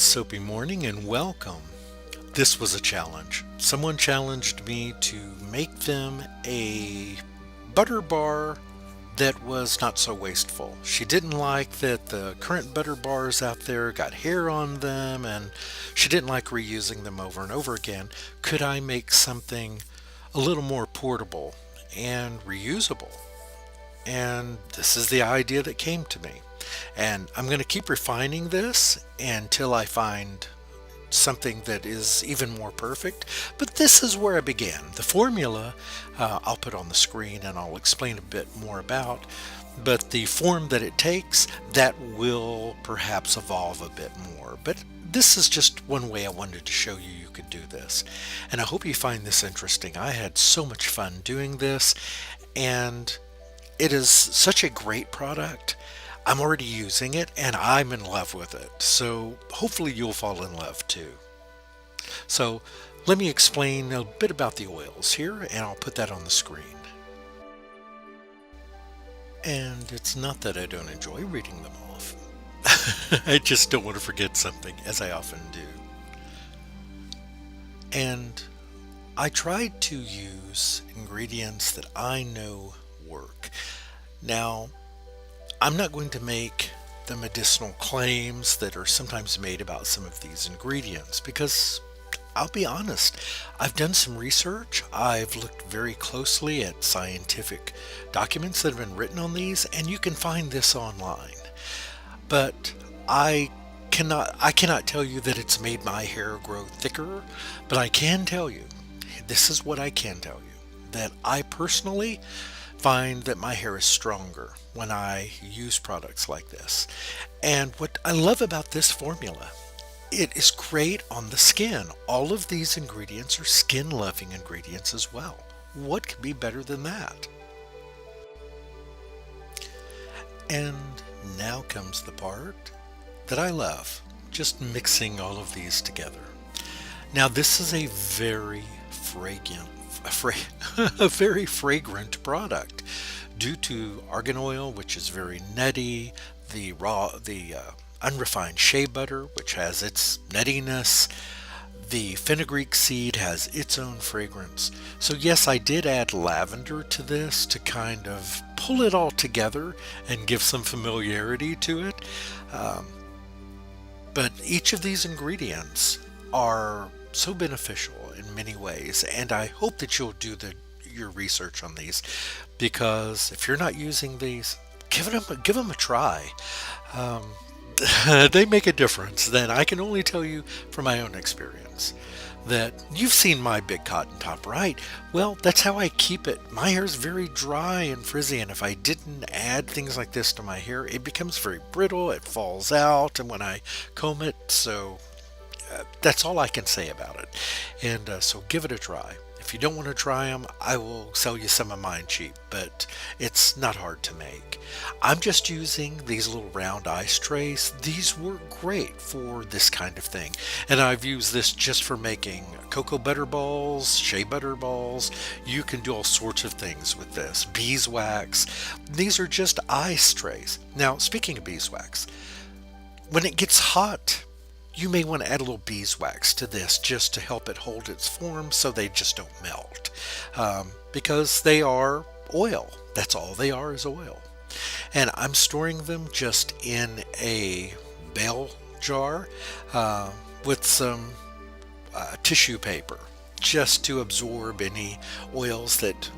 Soapy morning and welcome. This was a challenge. Someone challenged me to make them a butter bar that was not so wasteful. She didn't like that the current butter bars out there got hair on them, and she didn't like reusing them over and over again. Could I make something a little more portable and reusable? And this is the idea that came to me. And I'm going to keep refining this until I find something that is even more perfect. But this is where I began. The formula I'll put on the screen and I'll explain a bit more about. But the form that it takes, that will perhaps evolve a bit more. But this is just one way I wanted to show you could do this. And I hope you find this interesting. I had so much fun doing this, and it is such a great product. I'm already using it and I'm in love with it. So hopefully you'll fall in love too. So let me explain a bit about the oils here, and I'll put that on the screen. And it's not that I don't enjoy reading them off. I just don't want to forget something, as I often do. And I tried to use ingredients that I know work. Now, I'm not going to make the medicinal claims that are sometimes made about some of these ingredients because I'll be honest, I've done some research. I've looked very closely at scientific documents that have been written on these, and you can find this online. But I cannot tell you that it's made my hair grow thicker, but I can tell you, this is what I can tell you, that I personally find that my hair is stronger when I use products like this. And what I love about this formula, it is great on the skin. All of these ingredients are skin loving ingredients as well. What could be better than that? And now comes the part that I love, just mixing all of these together. Now this is a very a very fragrant product due to argan oil, which is very nutty, the unrefined shea butter, which has its nuttiness, the fenugreek seed has its own fragrance. So yes, I did add lavender to this to kind of pull it all together and give some familiarity to it. But each of these ingredients are so beneficial in many ways, and I hope that you'll do your research on these, because if you're not using these, give them a try. They make a difference. Then I can only tell you from my own experience that you've seen my big cotton top, right? Well, that's how I keep it. My hair is very dry and frizzy, and if I didn't add things like this to my hair, it becomes very brittle, it falls out, and when I comb it, so that's all I can say about it. And so give it a try. If you don't want to try them, I will sell you some of mine cheap, but it's not hard to make. I'm just using these little round ice trays. These work great for this kind of thing. And I've used this just for making cocoa butter balls, shea butter balls. You can do all sorts of things with this. Beeswax. These are just ice trays. Now, speaking of beeswax, when it gets hot, you may want to add a little beeswax to this just to help it hold its form so they just don't melt, because they are oil. That's all they are, is oil. And I'm storing them just in a bale jar with some tissue paper just to absorb any oils that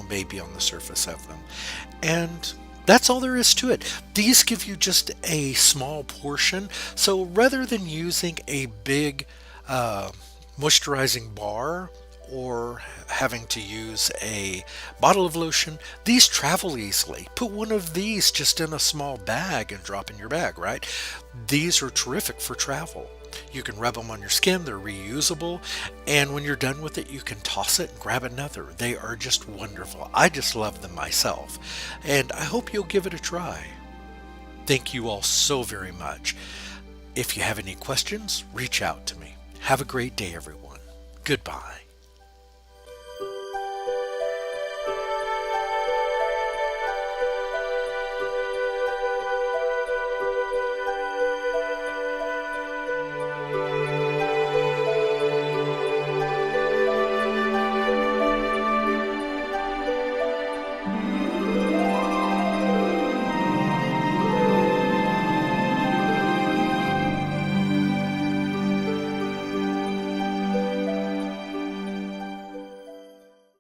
may be on the surface of them. And that's all there is to it. These give you just a small portion. So rather than using a big moisturizing bar or having to use a bottle of lotion, these travel easily. Put one of these just in a small bag and drop in your bag, right? These are terrific for travel. You can rub them on your skin, they're reusable, and when you're done with it, you can toss it and grab another. They are just wonderful. I just love them myself, and I hope you'll give it a try. Thank you all so very much. If you have any questions, reach out to me. Have a great day, everyone. Goodbye.